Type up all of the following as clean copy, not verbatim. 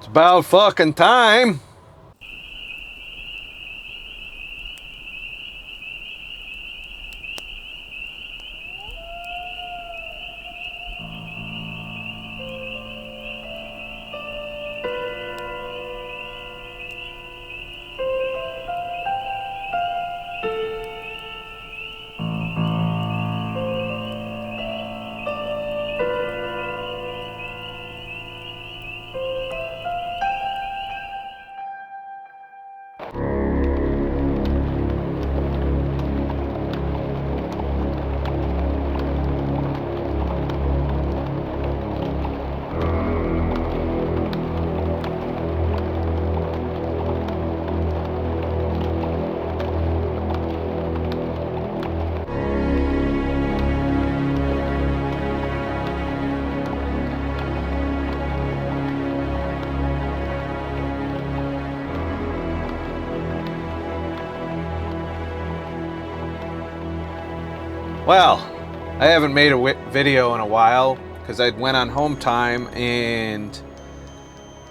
About fucking time. Well, I haven't made a video in a while because I went on home time and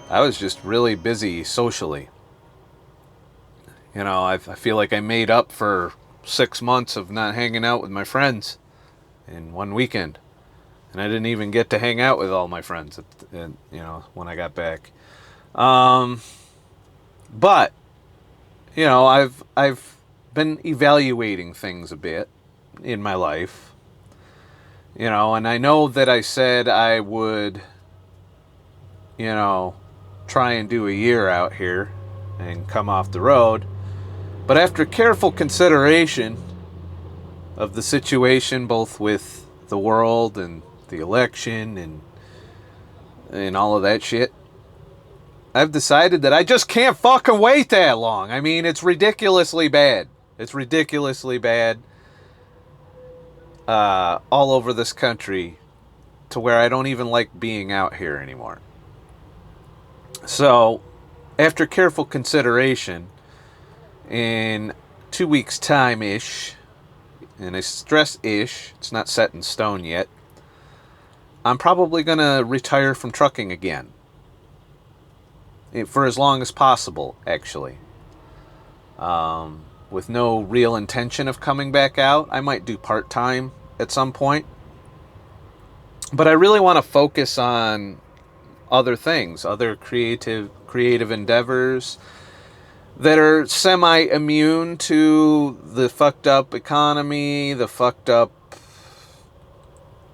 I was just really busy socially. You know, I feel like I made up for 6 months of not hanging out with my friends in one weekend. And I didn't even get to hang out with all my friends, when I got back. But, I've been evaluating things a bit in my life, and I know that I said I would, try and do a year out here and come off the road. But after careful consideration of the situation, both with the world and the election and all of that shit, I've decided that I just can't fucking wait that long. I mean, it's ridiculously bad. It's ridiculously bad. All over this country to where I don't even like being out here anymore. So, after careful consideration, in 2 weeks' time-ish, and I stress ish, it's not set in stone yet, I'm probably going to retire from trucking again. For as long as possible, actually. With no real intention of coming back out. I might do part-time at some point. But I really want to focus on other things, other creative endeavors that are semi-immune to the fucked up economy, the fucked up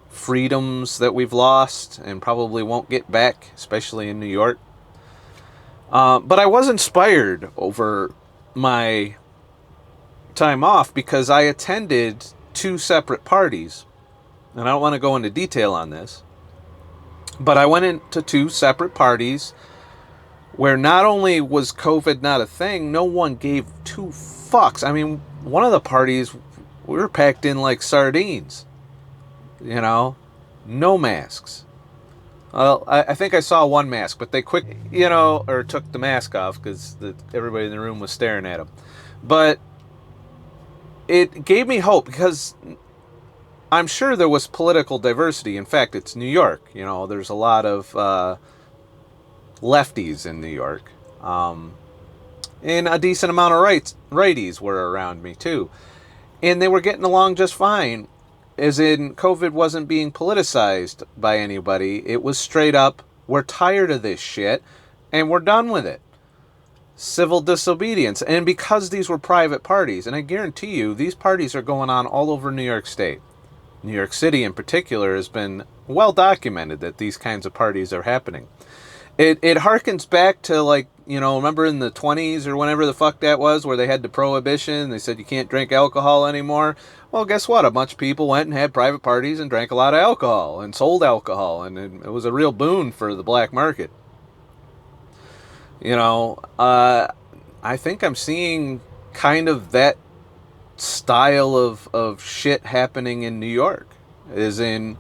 freedoms that we've lost and probably won't get back, especially in New York. But I was inspired over my time off because I attended 2 separate parties. And I don't want to go into detail on this, but I went into 2 separate parties where not only was COVID not a thing, no one gave 2 fucks. I mean, one of the parties, we were packed in like sardines. No masks. Well, I think I saw 1 mask, but they took the mask off because everybody in the room was staring at them. But it gave me hope because I'm sure there was political diversity. In fact, it's New York. There's a lot of lefties in New York. And a decent amount of righties were around me too. And they were getting along just fine. As in, COVID wasn't being politicized by anybody. It was straight up, we're tired of this shit, and we're done with it. Civil disobedience. And because these were private parties, and I guarantee you, these parties are going on all over New York State. New York City in particular has been well documented that these kinds of parties are happening. It harkens back to remember in the 20s or whenever the fuck that was, where they had the prohibition, they said you can't drink alcohol anymore. Well, guess what? A bunch of people went and had private parties and drank a lot of alcohol and sold alcohol, and it was a real boon for the black market. I think I'm seeing kind of that style of shit happening in New York. As in,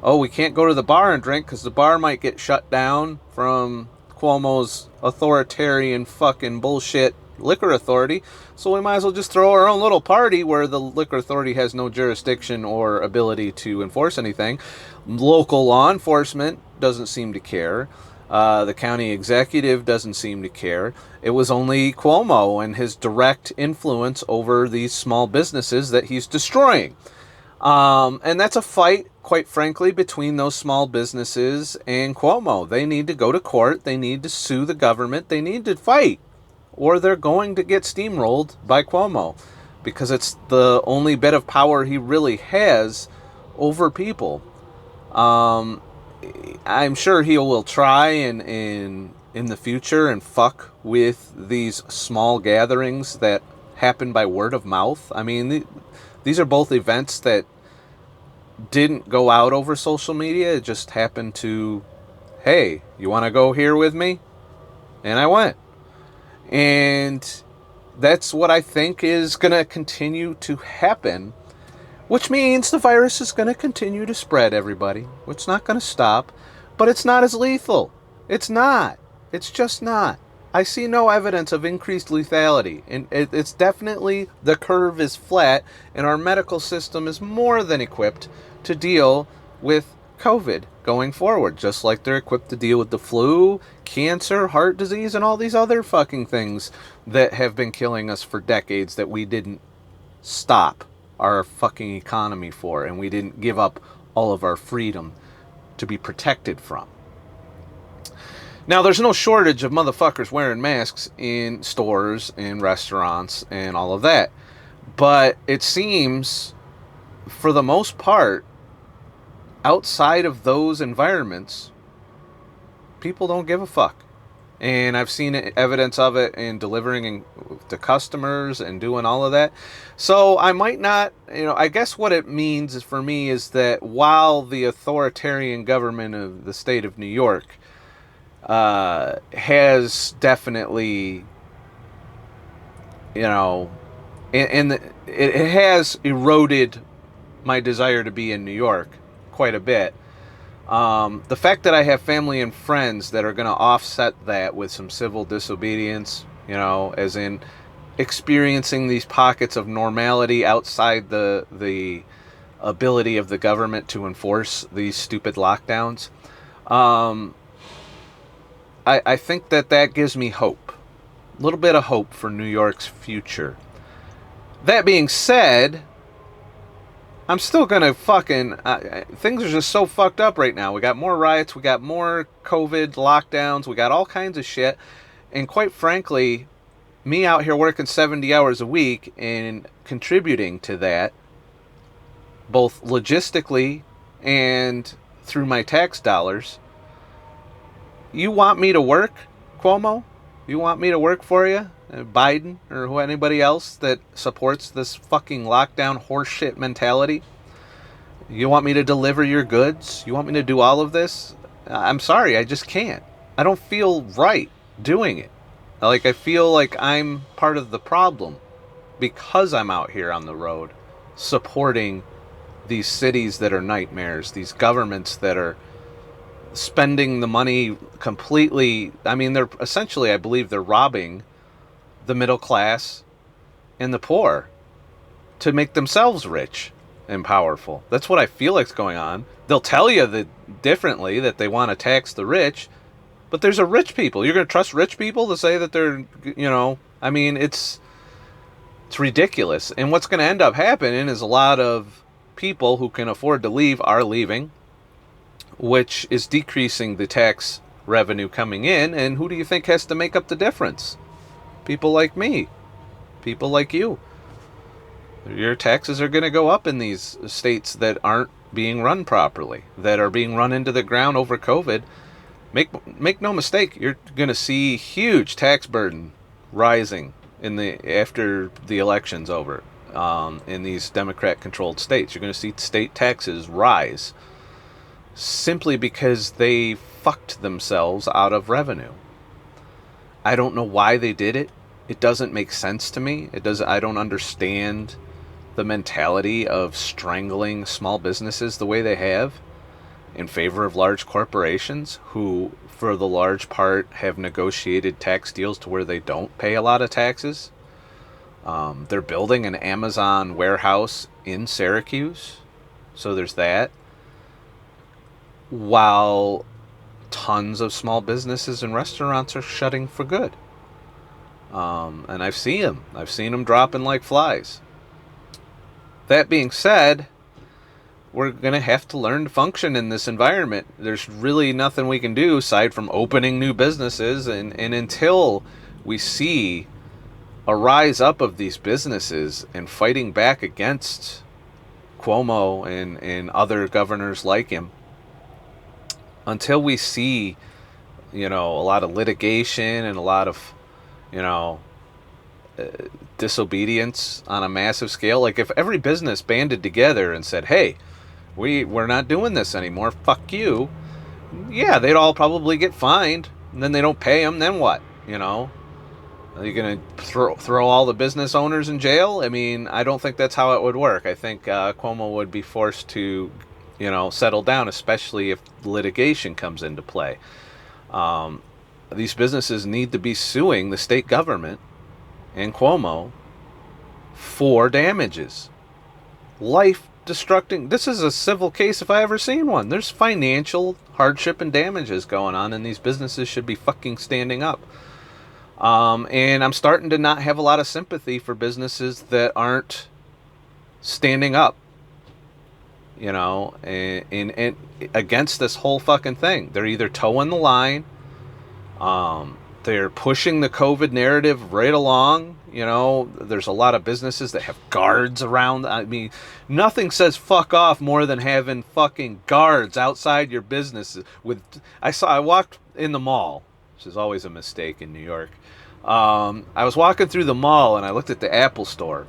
we can't go to the bar and drink because the bar might get shut down from Cuomo's authoritarian fucking bullshit liquor authority, so we might as well just throw our own little party where the liquor authority has no jurisdiction or ability to enforce anything. Local law enforcement doesn't seem to care. The county executive doesn't seem to care. It was only Cuomo and his direct influence over these small businesses that he's destroying. And that's a fight, quite frankly, between those small businesses and Cuomo. They need to go to court. They need to sue the government. They need to fight, or they're going to get steamrolled by Cuomo, because it's the only bit of power he really has over people. I'm sure he will try in the future and fuck with these small gatherings that happen by word of mouth. I mean, these are both events that didn't go out over social media. It just happened to, hey, you want to go here with me? And I went. And that's what I think is going to continue to happen, which means the virus is going to continue to spread, everybody. It's not going to stop, but it's not as lethal. It's not. It's just not. I see no evidence of increased lethality. And it's definitely, the curve is flat, and our medical system is more than equipped to deal with COVID going forward, just like they're equipped to deal with the flu, cancer, heart disease, and all these other fucking things that have been killing us for decades that we didn't stop our fucking economy for, and we didn't give up all of our freedom to be protected from. Now, there's no shortage of motherfuckers wearing masks in stores and restaurants and all of that. But it seems, for the most part, outside of those environments, people don't give a fuck. And I've seen evidence of it in delivering to customers and doing all of that. So I might not, I guess what it means for me is that while the authoritarian government of the state of New York has definitely, and it has eroded my desire to be in New York quite a bit. The fact that I have family and friends that are going to offset that with some civil disobedience, as in experiencing these pockets of normality outside the ability of the government to enforce these stupid lockdowns. I think that gives me hope. A little bit of hope for New York's future. That being said, I'm still gonna fucking... things are just so fucked up right now. We got more riots, we got more COVID lockdowns, we got all kinds of shit. And quite frankly, me out here working 70 hours a week and contributing to that, both logistically and through my tax dollars. You want me to work, Cuomo? You want me to work for you? Biden or anybody else that supports this fucking lockdown horseshit mentality? You want me to deliver your goods? You want me to do all of this? I'm sorry, I just can't. I don't feel right doing it. I feel like I'm part of the problem because I'm out here on the road supporting these cities that are nightmares, these governments that are spending the money completely. I mean, they're essentially, I believe they're robbing the middle class and the poor to make themselves rich and powerful. That's what I feel like's going on. They'll tell you that differently, that they want to tax the rich, but there's a rich people. You're going to trust rich people to say that they're, I mean, it's ridiculous. And what's going to end up happening is a lot of people who can afford to leave are leaving, which is decreasing the tax revenue coming in. And who do you think has to make up the difference? People like me. People like you. Your taxes are going to go up in these states that aren't being run properly, that are being run into the ground over COVID. Make no mistake, you're going to see huge tax burden rising after the election's over in these Democrat-controlled states. You're going to see state taxes rise simply because they fucked themselves out of revenue. I don't know why they did it. It doesn't make sense to me. I don't understand the mentality of strangling small businesses the way they have in favor of large corporations who, for the large part, have negotiated tax deals to where they don't pay a lot of taxes. They're building an Amazon warehouse in Syracuse, so there's that. While tons of small businesses and restaurants are shutting for good. And I've seen them. I've seen them dropping like flies. That being said, we're going to have to learn to function in this environment. There's really nothing we can do aside from opening new businesses. And until we see a rise up of these businesses and fighting back against Cuomo and other governors like him, until we see, a lot of litigation and a lot of, disobedience on a massive scale. Like if every business banded together and said, hey, we're not doing this anymore, fuck you, yeah, they'd all probably get fined, and then they don't pay them, then what? Are you going to throw all the business owners in jail? I mean, I don't think that's how it would work. I think Cuomo would be forced to, settle down, especially if litigation comes into play. These businesses need to be suing the state government and Cuomo for damages. Life-destructing. This is a civil case if I ever seen one. There's financial hardship and damages going on, and these businesses should be fucking standing up. And I'm starting to not have a lot of sympathy for businesses that aren't standing up, and against this whole fucking thing. They're either towing the line, they're pushing the COVID narrative right along. There's a lot of businesses that have guards around. I mean, nothing says fuck off more than having fucking guards outside your businesses. I walked in the mall, which is always a mistake in New York. I was walking through the mall and I looked at the Apple store,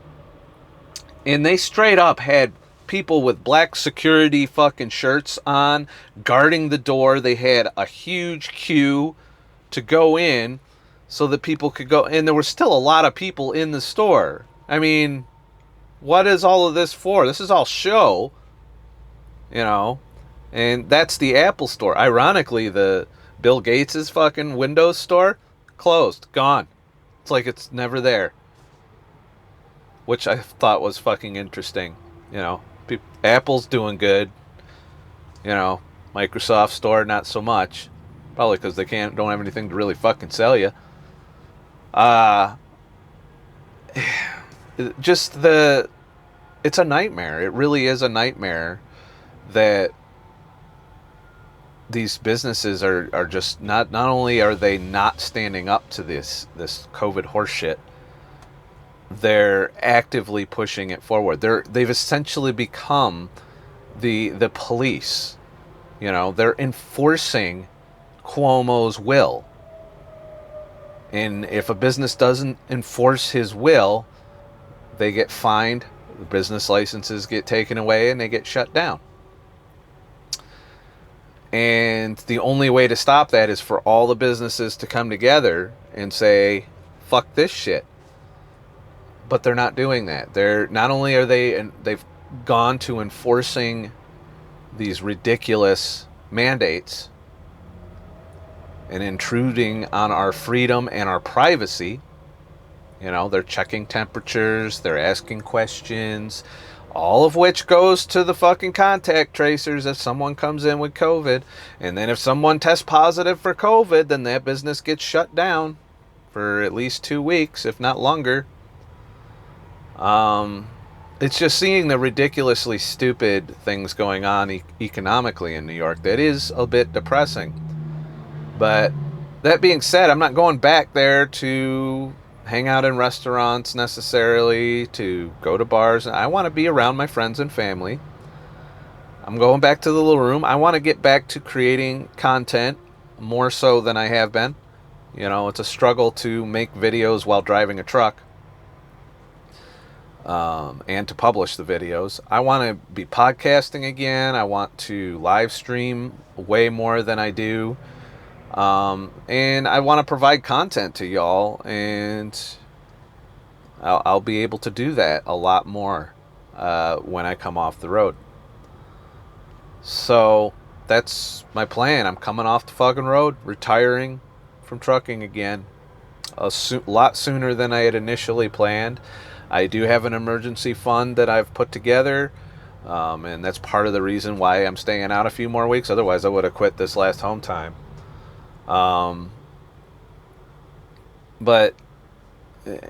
and they straight up had people with black security fucking shirts on guarding the door. They had a huge queue to go in so that people could go, and there were still a lot of people in the store. I mean, what is all of this for? This is all show, and that's the Apple store. Ironically, the Bill Gates's fucking Windows store closed, gone. It's like it's never there, which I thought was fucking interesting. Apple's doing good. Microsoft store not so much, probably because they don't have anything to really fucking sell you. It's a nightmare. It really is a nightmare that these businesses are just not only are they not standing up to this COVID horseshit, they're actively pushing it forward. They've essentially become the police. They're enforcing Cuomo's will. And if a business doesn't enforce his will, they get fined, the business licenses get taken away, and they get shut down. And the only way to stop that is for all the businesses to come together and say, fuck this shit. But they're not doing that. They've gone to enforcing these ridiculous mandates and intruding on our freedom and our privacy. They're checking temperatures, they're asking questions, all of which goes to the fucking contact tracers if someone comes in with COVID. And then if someone tests positive for COVID, then that business gets shut down for at least 2 weeks, if not longer. It's just seeing the ridiculously stupid things going on economically in New York that is a bit depressing. But that being said, I'm not going back there to hang out in restaurants necessarily, to go to bars. I want to be around my friends and family. I'm going back to the little room. I want to get back to creating content more so than I have been. It's a struggle to make videos while driving a truck, and to publish the videos. I want to be podcasting again. I want to live stream way more than I do. And I want to provide content to y'all, and I'll be able to do that a lot more when I come off the road. So that's my plan. I'm coming off the fucking road, retiring from trucking again, a lot sooner than I had initially planned. I do have an emergency fund that I've put together, and that's part of the reason why I'm staying out a few more weeks. Otherwise, I would have quit this last home time. Um, but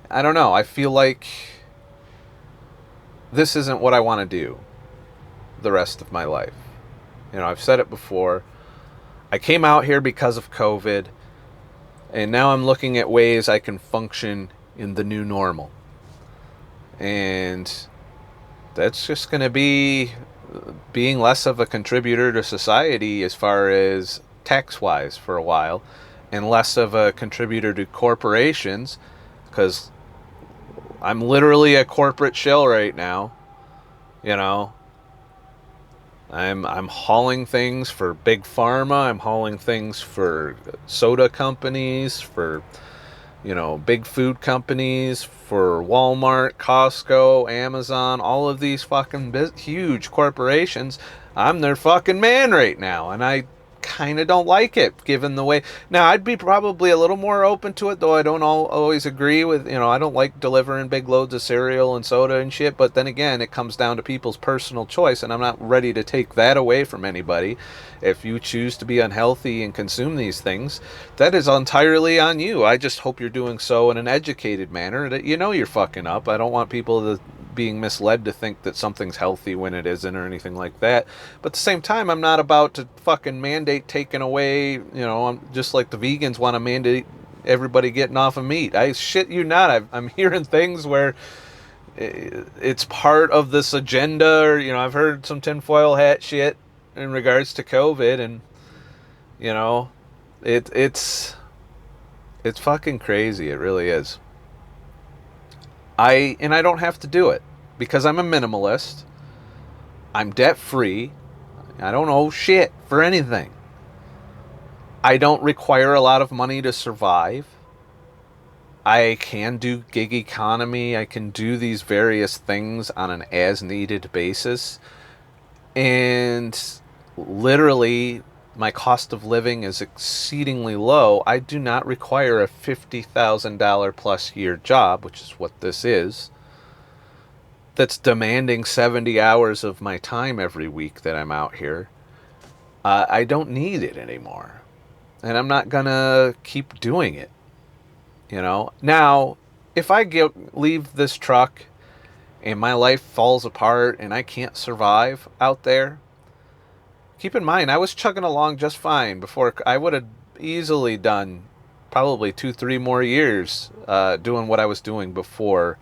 I don't know. I feel like this isn't what I want to do the rest of my life. You know, I've said it before. I came out here because of COVID, and now I'm looking at ways I can function in the new normal. And that's just going to be being less of a contributor to society as far as tax-wise for a while, and less of a contributor to corporations, because I'm literally a corporate shell right now. You know, I'm hauling things for big pharma. I'm hauling things for soda companies, for big food companies, for Walmart, Costco, Amazon, all of these fucking huge corporations. I'm their fucking man right now, and I kind of don't like it, given the way. Now, I'd be probably a little more open to it, though I don't always agree with, I don't like delivering big loads of cereal and soda and shit, but then again, it comes down to people's personal choice, and I'm not ready to take that away from anybody. If you choose to be unhealthy and consume these things, that is entirely on you. I just hope you're doing so in an educated manner, that you're fucking up. I don't want people being misled to think that something's healthy when it isn't, or anything like that. But at the same time, I'm not about to fucking mandate taking away, I'm just like the vegans want to mandate everybody getting off of meat. I shit you not. I'm hearing things where it's part of this agenda, or, I've heard some tinfoil hat shit in regards to COVID, and, it's fucking crazy. It really is. I don't have to do it because I'm a minimalist. I'm debt free. I don't owe shit for anything. I don't require a lot of money to survive. I can do gig economy. I can do these various things on an as needed basis. And literally, my cost of living is exceedingly low. I do not require a $50,000 plus year job, which is what this is, that's demanding 70 hours of my time every week that I'm out here. I don't need it anymore. And I'm not going to keep doing it. Now, if I leave this truck and my life falls apart and I can't survive out there, keep in mind, I was chugging along just fine before. I would have easily done probably 2-3 more years doing what I was doing before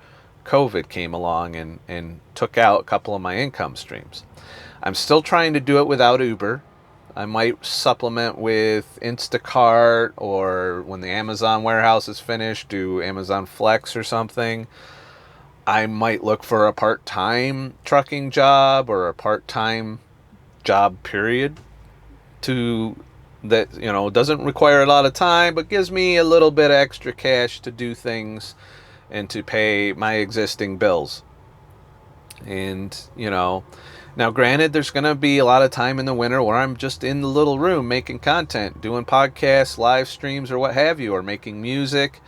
COVID came along and took out a couple of my income streams. I'm still trying to do it without Uber. I might supplement with Instacart, or when the Amazon warehouse is finished, do Amazon Flex or something. I might look for a part-time trucking job, or a part-time job period, that doesn't require a lot of time but gives me a little bit of extra cash to do things and to pay my existing bills. And now granted, there's going to be a lot of time in the winter where I'm just in the little room making content, doing podcasts, live streams, or what have you, or making music,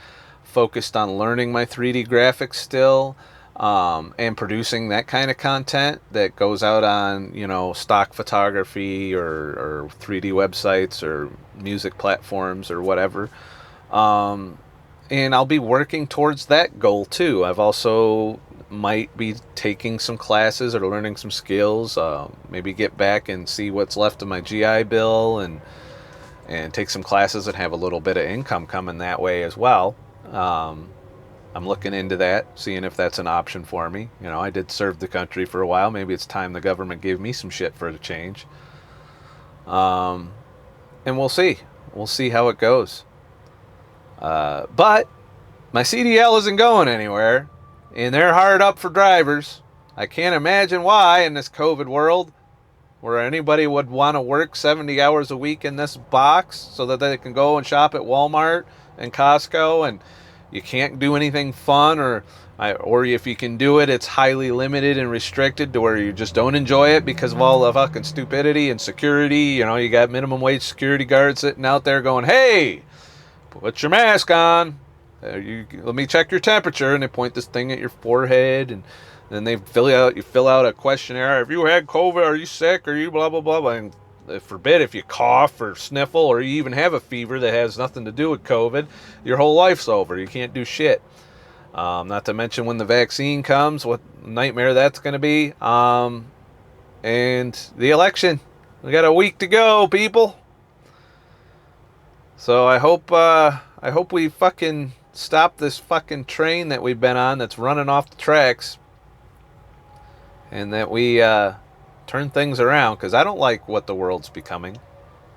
focused on learning my 3D graphics still, and producing that kind of content that goes out on, stock photography, or 3D websites, or music platforms, or whatever. And I'll be working towards that goal too. I've also might be taking some classes or learning some skills, maybe get back and see what's left of my GI Bill, and take some classes and have a little bit of income coming that way as well. I'm looking into that, seeing if that's an option for me. I did serve the country for a while. Maybe it's time the government gave me some shit for a change. And we'll see. We'll see how it goes. But my CDL isn't going anywhere, and they're hard up for drivers. I can't imagine why in this COVID world, where anybody would want to work 70 hours a week in this box so that they can go and shop at Walmart and Costco, and you can't do anything fun, or if you can do it, it's highly limited and restricted to where you just don't enjoy it because of all the fucking stupidity and security. You got minimum wage security guards sitting out there going, "Hey, put your mask on. Let me check your temperature," and they point this thing at your forehead, and then they fill out a questionnaire. "Have you had COVID? Are you sick? Are you blah blah blah?" And forbid if you cough or sniffle or you even have a fever that has nothing to do with COVID, your whole life's over. You can't do shit. Not to mention when the vaccine comes, what nightmare that's going to be. And the election. We got a week to go, people. So I hope we fucking stop this fucking train that we've been on that's running off the tracks. And that we turn things around, because I don't like what the world's becoming.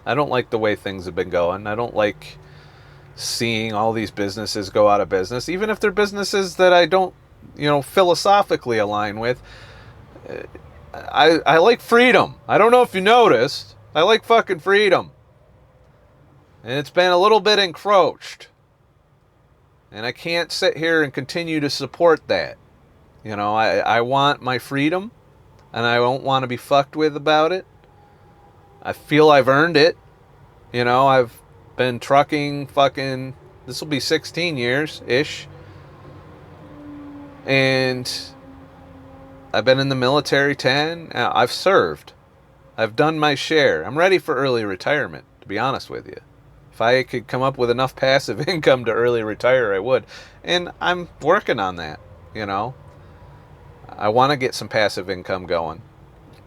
I don't like the way things have been going. I don't like seeing all these businesses go out of business, even if they're businesses that I don't, philosophically align with. I like freedom. I don't know if you noticed. I like fucking freedom. And it's been a little bit encroached. And I can't sit here and continue to support that. I want my freedom, and I don't want to be fucked with about it. I feel I've earned it. I've been trucking this will be 16 years-ish. And I've been in the military 10. I've served. I've done my share. I'm ready for early retirement, to be honest with you. If I could come up with enough passive income to early retire, I would. And I'm working on that, I want to get some passive income going.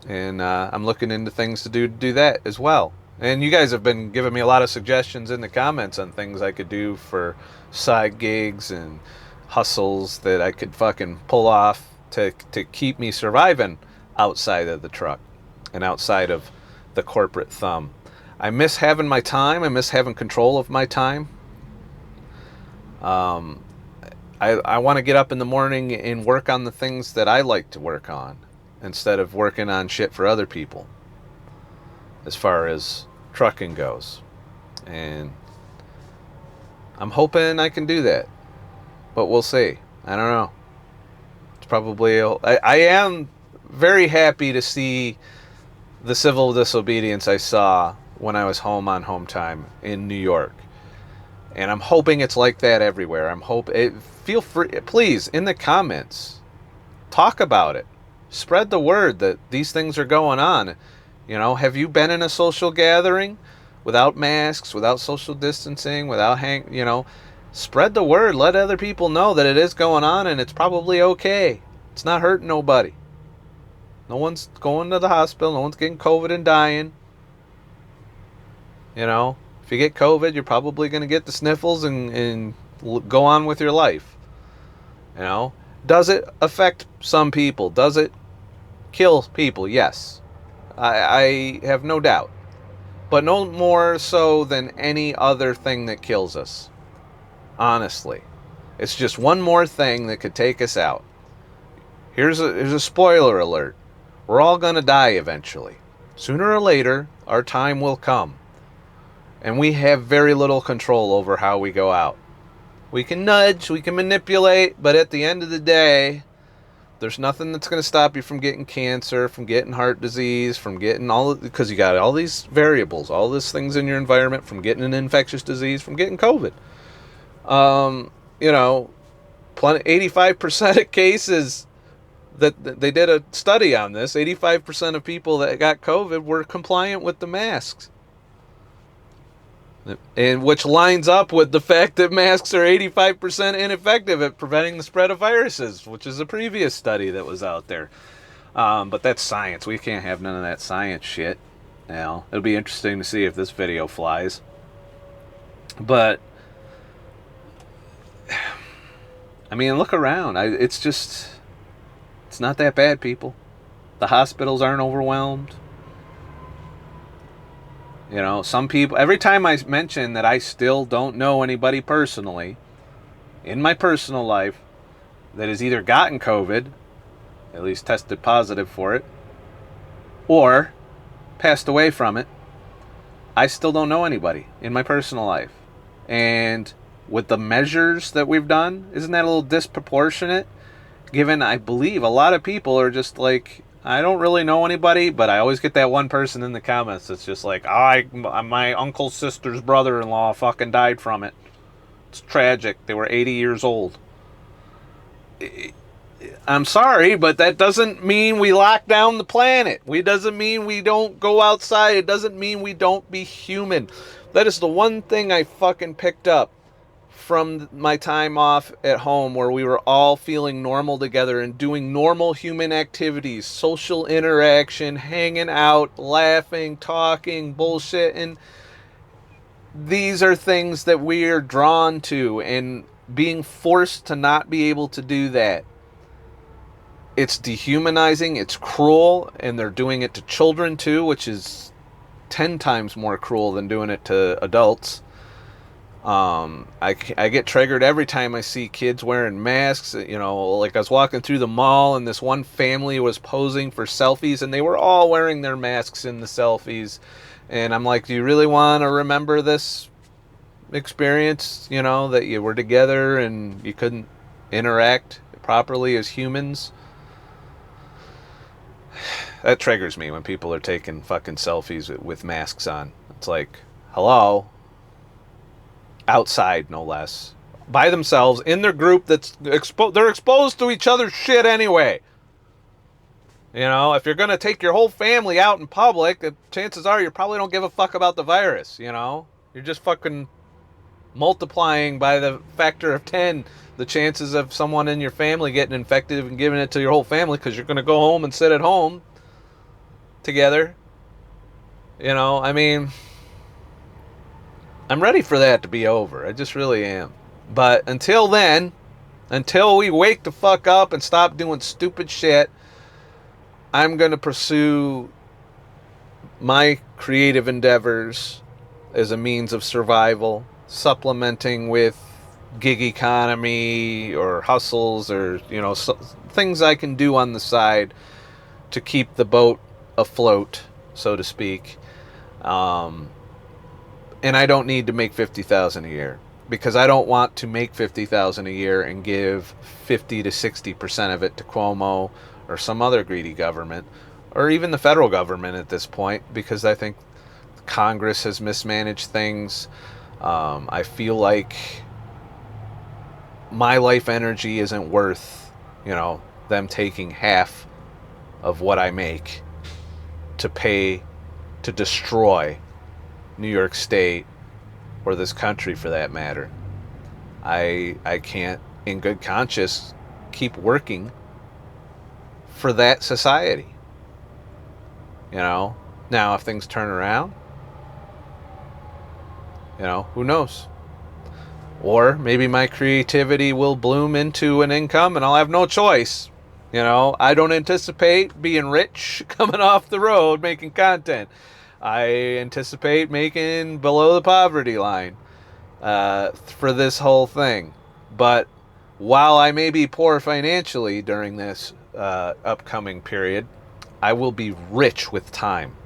And I'm looking into things to do that as well. And you guys have been giving me a lot of suggestions in the comments on things I could do for side gigs and hustles that I could fucking pull off to keep me surviving outside of the truck and outside of the corporate thumb. I miss having my time. I miss having control of my time. I want to get up in the morning and work on the things that I like to work on instead of working on shit for other people as far as trucking goes. And I'm hoping I can do that, but we'll see. I don't know. It's probably... I am very happy to see the civil disobedience I saw when I was home on home time in New York. And I'm hoping it's like that everywhere. Feel free, please, in the comments, talk about it. Spread the word that these things are going on. Have you been in a social gathering without masks, without social distancing, without spread the word. Let other people know that it is going on and it's probably okay. It's not hurting nobody. No one's going to the hospital. No one's getting COVID and dying. If you get COVID, you're probably going to get the sniffles and go on with your life. Does it affect some people? Does it kill people? Yes. I have no doubt. But no more so than any other thing that kills us. Honestly. It's just one more thing that could take us out. Here's a spoiler alert. We're all going to die eventually. Sooner or later, our time will come. And we have very little control over how we go out. We can nudge, we can manipulate, but at the end of the day, there's nothing that's going to stop you from getting cancer, from getting heart disease, from getting because you got all these variables, all these things in your environment, from getting an infectious disease, from getting COVID. 85% of cases that they did a study on this, 85% of people that got COVID were compliant with the masks. And which lines up with the fact that masks are 85% ineffective at preventing the spread of viruses, which is a previous study that was out there. But that's science. We can't have none of that science shit. It'll be interesting to see if this video flies. But, look around. It's not that bad, people. The hospitals aren't overwhelmed. Some people, every time I mention that I still don't know anybody personally, in my personal life, that has either gotten COVID, at least tested positive for it, or passed away from it, I still don't know anybody in my personal life. And with the measures that we've done, isn't that a little disproportionate? Given, I believe, a lot of people are just like, I don't really know anybody, but I always get that one person in the comments that's just like, my uncle's sister's brother-in-law fucking died from it. It's tragic. They were 80 years old. I'm sorry, but that doesn't mean we lock down the planet. It doesn't mean we don't go outside. It doesn't mean we don't be human. That is the one thing I fucking picked up from my time off at home, where we were all feeling normal together and doing normal human activities, social interaction, hanging out, laughing, talking, bullshitting. These are things that we are drawn to, and being forced to not be able to do that, it's dehumanizing, it's cruel, and they're doing it to children too, which is 10 times more cruel than doing it to adults. I get triggered every time I see kids wearing masks. You know, like I was walking through the mall and this one family was posing for selfies and they were all wearing their masks in the selfies. And I'm like, do you really want to remember this experience, you know, that you were together and you couldn't interact properly as humans? That triggers me when people are taking fucking selfies with masks on. It's like, hello? Outside, no less. By themselves, in their group that's they're exposed to each other's shit anyway. You know, if you're going to take your whole family out in public, chances are you probably don't give a fuck about the virus, you know? You're just fucking multiplying by the factor of 10 the chances of someone in your family getting infected and giving it to your whole family, because you're going to go home and sit at home together. You know, I mean, I'm ready for that to be over. I just really am. But until then, until we wake the fuck up and stop doing stupid shit, I'm going to pursue my creative endeavors as a means of survival, supplementing with gig economy or hustles or, you know, things I can do on the side to keep the boat afloat, so to speak. And I don't need to make $50,000 a year, because I don't want to make $50,000 a year and give 50 to 60% of it to Cuomo or some other greedy government, or even the federal government at this point, because I think Congress has mismanaged things. I feel like my life energy isn't worth, you know, them taking half of what I make to pay to destroy New York State, or this country for that matter. I can't in good conscience keep working for that society. You know, now if things turn around, you know, who knows? Or maybe my creativity will bloom into an income and I'll have no choice. You know, I don't anticipate being rich coming off the road making content. I anticipate making below the poverty line for this whole thing. But while I may be poor financially during this upcoming period, I will be rich with time.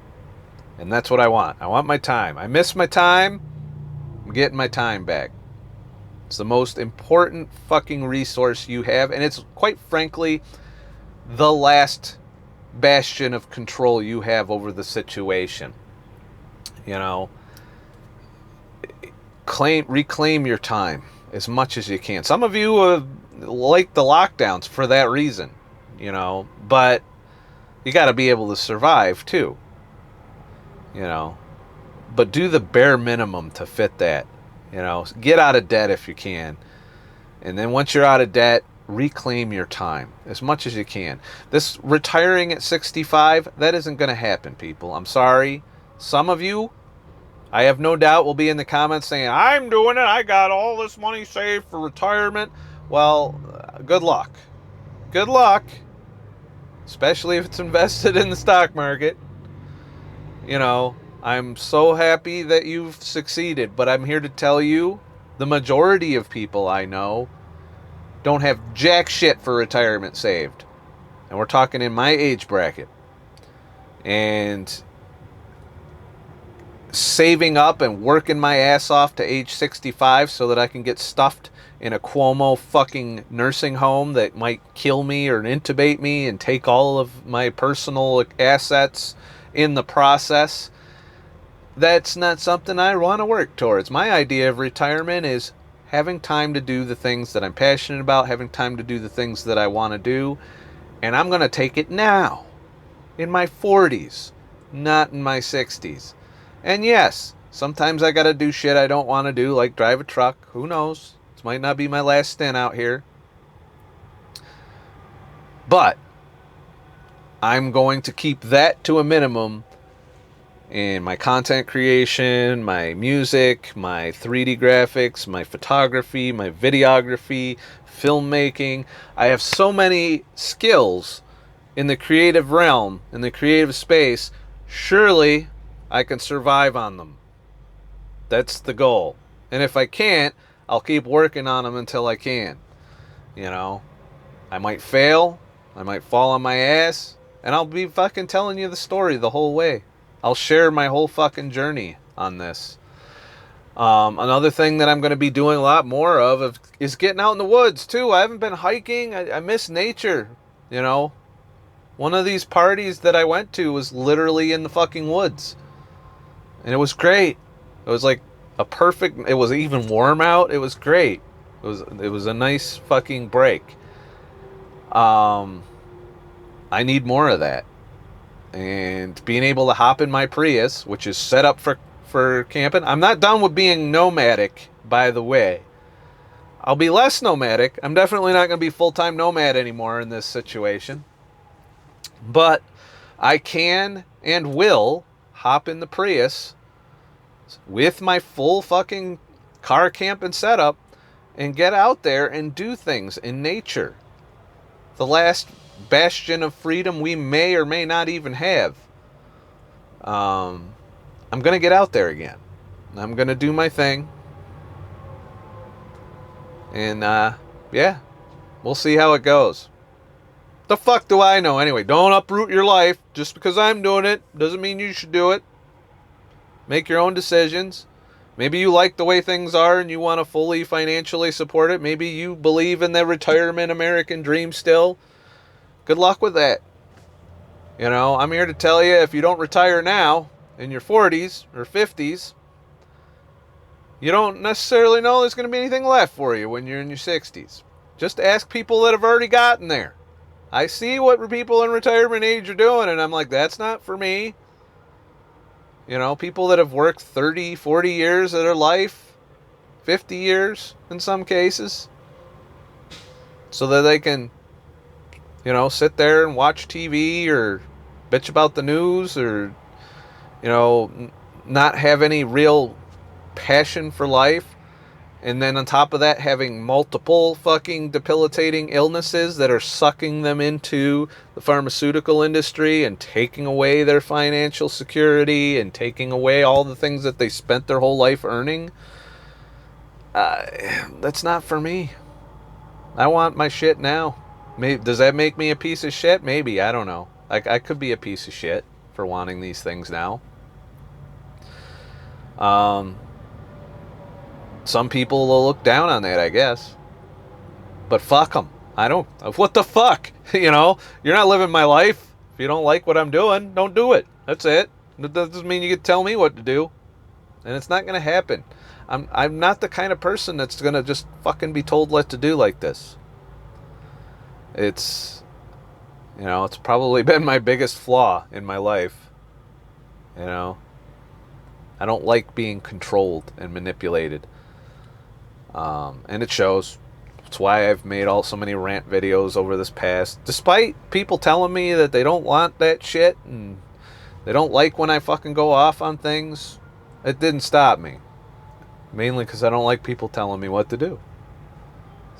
And that's what I want. I want my time. I miss my time. I'm getting my time back. It's the most important fucking resource you have. And it's, quite frankly, the last bastion of control you have over the situation. You know, reclaim your time as much as you can. Some of you like the lockdowns for that reason, you know, but you got to be able to survive too, you know, but do the bare minimum to fit that, you know. Get out of debt if you can, and then once you're out of debt, reclaim your time as much as you can. This retiring at 65, that isn't going to happen, people. I'm sorry. Some of you, I have no doubt, will be in the comments saying, I'm doing it, I got all this money saved for retirement. Well, good luck. Good luck. Especially if it's invested in the stock market. You know, I'm so happy that you've succeeded, but I'm here to tell you, the majority of people I know don't have jack shit for retirement saved. And we're talking in my age bracket. And saving up and working my ass off to age 65 so that I can get stuffed in a Cuomo fucking nursing home that might kill me or intubate me and take all of my personal assets in the process. That's not something I want to work towards. My idea of retirement is having time to do the things that I'm passionate about, having time to do the things that I want to do, and I'm going to take it now, in my 40s, not in my 60s. And yes, sometimes I got to do shit I don't want to do, like drive a truck. Who knows? This might not be my last stint out here. But I'm going to keep that to a minimum in my content creation, my music, my 3D graphics, my photography, my videography, filmmaking. I have so many skills in the creative realm, in the creative space. Surely I can survive on them. That's the goal. And if I can't, I'll keep working on them until I can. You know, I might fail, I might fall on my ass, and I'll be fucking telling you the story the whole way. I'll share my whole fucking journey on this. Another thing that I'm going to be doing a lot more of is getting out in the woods too. I haven't been hiking. I miss nature, you know. One of these parties that I went to was literally in the fucking woods. And it was great. It was like a perfect, it was even warm out. It was great. It was a nice fucking break. I need more of that. And being able to hop in my Prius, which is set up for camping. I'm not done with being nomadic, by the way. I'll be less nomadic. I'm definitely not going to be full-time nomad anymore in this situation. But I can and will hop in the Prius with my full fucking car camping setup and get out there and do things in nature. The last bastion of freedom we may or may not even have. I'm going to get out there again. I'm going to do my thing. And, yeah, we'll see how it goes. The fuck do I know anyway? Don't uproot your life. Just because I'm doing it doesn't mean you should do it. Make your own decisions. Maybe you like the way things are and you want to fully financially support it. Maybe you believe in the retirement American dream still. Good luck with that. You know, I'm here to tell you, if you don't retire now, in your 40s or 50s, you don't necessarily know there's going to be anything left for you when you're in your 60s. Just ask people that have already gotten there. I see what people in retirement age are doing, and I'm like, that's not for me. You know, people that have worked 30, 40 years of their life, 50 years in some cases, so that they can, you know, sit there and watch TV or bitch about the news or, you know, not have any real passion for life. And then on top of that, having multiple fucking debilitating illnesses that are sucking them into the pharmaceutical industry and taking away their financial security and taking away all the things that they spent their whole life earning. That's not for me. I want my shit now. Maybe, does that make me a piece of shit? Maybe. I don't know. I could be a piece of shit for wanting these things now. Some people will look down on that, I guess. But fuck them. I don't. What the fuck? You know? You're not living my life. If you don't like what I'm doing, don't do it. That's it. That doesn't mean you can tell me what to do. And it's not going to happen. I'm not the kind of person that's going to just fucking be told what to do like this. It's, you know, it's probably been my biggest flaw in my life. You know? I don't like being controlled and manipulated. And it shows. That's why I've made so many rant videos over this past. Despite people telling me that they don't want that shit and they don't like when I fucking go off on things, it didn't stop me. Mainly because I don't like people telling me what to do.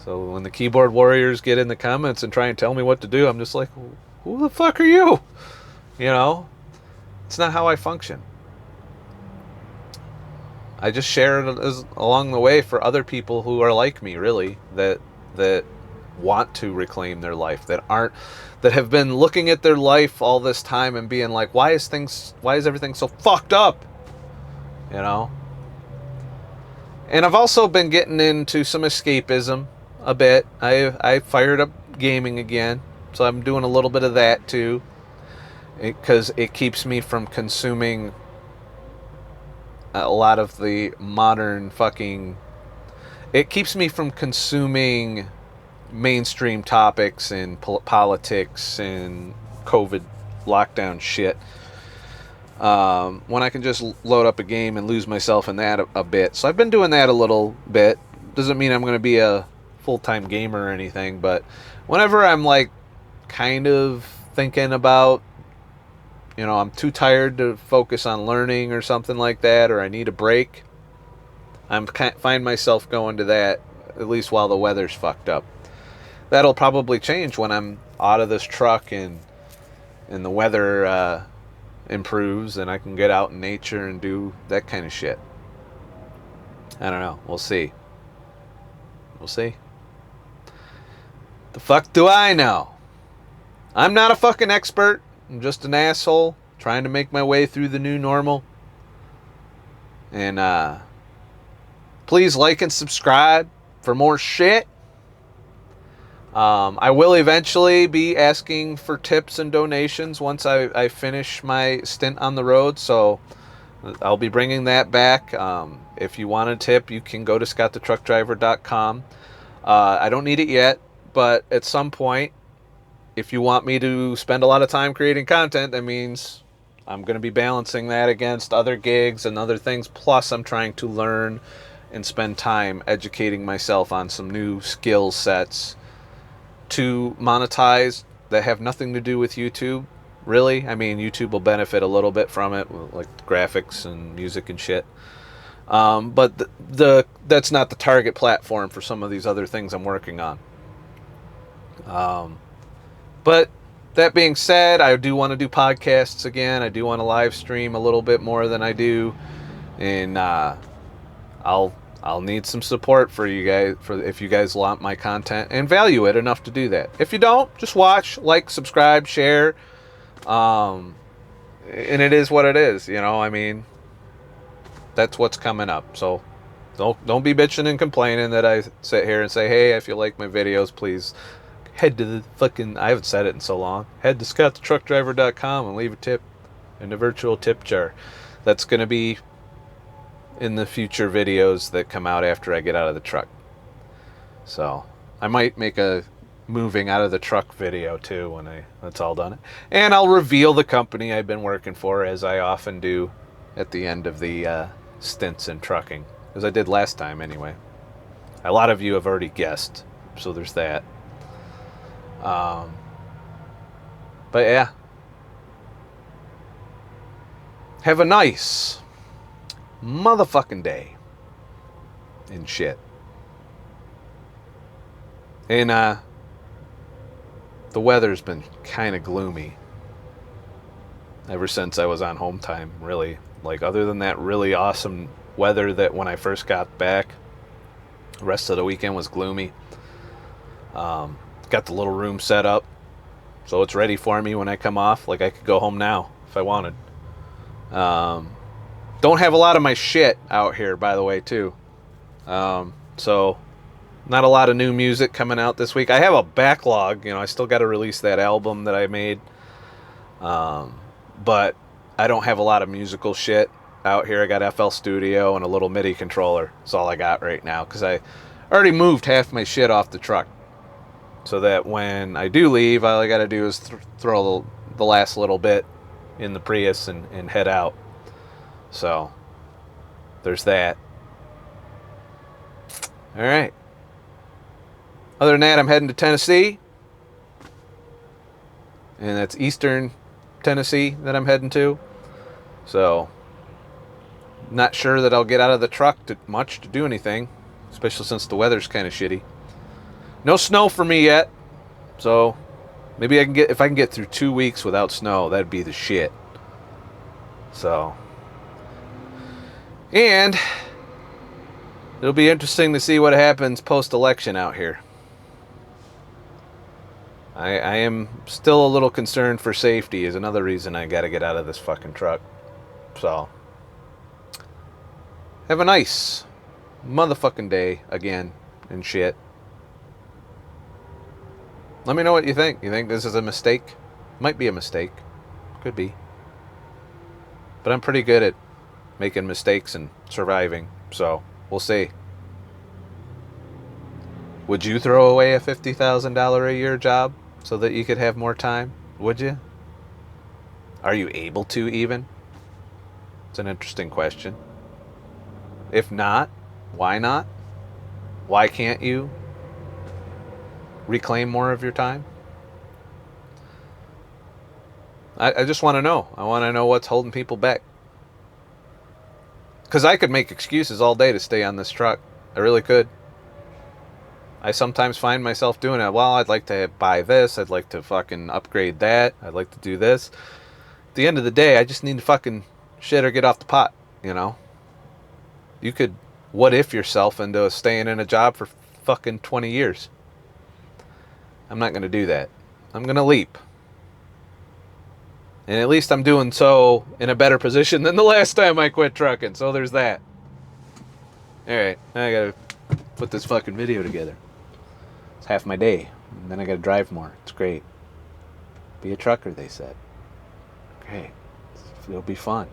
So when the keyboard warriors get in the comments and try and tell me what to do, I'm just like, who the fuck are you? You know? It's not how I function. I just share it along the way for other people who are like me, really, that want to reclaim their life, that have been looking at their life all this time and being like, why is everything so fucked up? You know? And I've also been getting into some escapism a bit. I fired up gaming again, so I'm doing a little bit of that too, because it keeps me from consuming a lot of the modern fucking it keeps me from consuming mainstream topics and politics and COVID lockdown shit. When I can just load up a game and lose myself in that a bit. So I've been doing that a little bit. Doesn't mean I'm going to be a full-time gamer or anything, but whenever I'm like kind of thinking about, you know, I'm too tired to focus on learning or something like that, or I need a break, find myself going to that, at least while the weather's fucked up. That'll probably change when I'm out of this truck and the weather improves and I can get out in nature and do that kind of shit. I don't know. We'll see. We'll see. The fuck do I know? I'm not a fucking expert. I'm just an asshole trying to make my way through the new normal. And please like and subscribe for more shit. I will eventually be asking for tips and donations once I finish my stint on the road, so I'll be bringing that back. If you want a tip, you can go to ScottTheTruckDriver.com. I don't need it yet, but at some point, if you want me to spend a lot of time creating content, that means I'm going to be balancing that against other gigs and other things. Plus, I'm trying to learn and spend time educating myself on some new skill sets to monetize that have nothing to do with YouTube, really. I mean, YouTube will benefit a little bit from it, like graphics and music and shit. But that's not the target platform for some of these other things I'm working on. But that being said, I do want to do podcasts again. I do want to live stream a little bit more than I do, and I'll need some support for you guys, if you guys want my content and value it enough to do that. If you don't, just watch, like, subscribe, share. And it is what it is, you know. I mean, that's what's coming up. So don't be bitching and complaining that I sit here and say, hey, if you like my videos, please head to the fucking, I haven't said it in so long, head to ScottTheTruckDriver.com and leave a tip in the virtual tip jar. That's going to be in the future videos that come out after I get out of the truck. So I might make a moving out of the truck video too when that's all done. And I'll reveal the company I've been working for, as I often do at the end of the stints in trucking, as I did last time anyway. A lot of you have already guessed, so there's that. But yeah, have a nice motherfucking day and shit. And the weather's been kind of gloomy ever since I was on home time, really. Like, other than that really awesome weather that when I first got back, the rest of the weekend was gloomy. Got the little room set up so it's ready for me when I come off. Like, I could go home now if I wanted. Don't have a lot of my shit out here, by the way, too. So not a lot of new music coming out this week. I have a backlog, you know. I still got to release that album that I made. But I don't have a lot of musical shit out here. I got FL Studio and a little MIDI controller. That's all I got right now, because I already moved half my shit off the truck, so that when I do leave, all I got to do is throw the last little bit in the Prius and head out. So there's that. All right. Other than that, I'm heading to Tennessee, and that's Eastern Tennessee that I'm heading to. So not sure that I'll get out of the truck much to do anything, especially since the weather's kind of shitty. No snow for me yet, so maybe if I can get through 2 weeks without snow, that'd be the shit. So, and it'll be interesting to see what happens post-election out here. I am still a little concerned for safety, is another reason I gotta get out of this fucking truck. So, have a nice motherfucking day again and shit. Let me know what you think. You think this is a mistake? Might be a mistake. Could be. But I'm pretty good at making mistakes and surviving, so we'll see. Would you throw away a $50,000 a year job so that you could have more time? Would you? Are you able to even? It's an interesting question. If not, why not? Why can't you reclaim more of your time? I just want to know. I want to know what's holding people back. Because I could make excuses all day to stay on this truck. I really could. I sometimes find myself doing it. Well, I'd like to buy this. I'd like to fucking upgrade that. I'd like to do this. At the end of the day, I just need to fucking shit or get off the pot, you know? You could what if yourself into staying in a job for fucking 20 years. I'm not going to do that. I'm going to leap. And at least I'm doing so in a better position than the last time I quit trucking. So there's that. Alright, now I gotta put this fucking video together. It's half my day. And then I gotta drive more. It's great. Be a trucker, they said. Great. It'll be fun.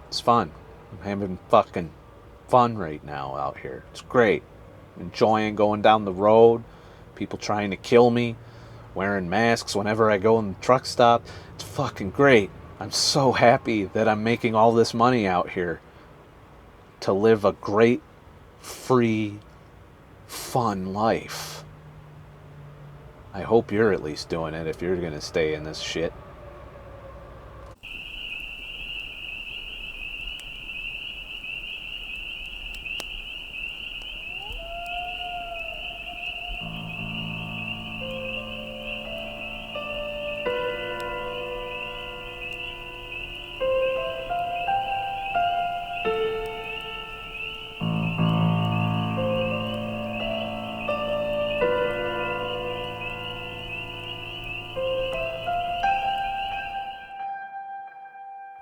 It's fun. I'm having fucking fun right now out here. It's great. Enjoying going down the road. People trying to kill me. Wearing masks whenever I go in the truck stop. It's fucking great. I'm so happy that I'm making all this money out here to live a great, free, fun life. I hope you're at least doing it if you're going to stay in this shit.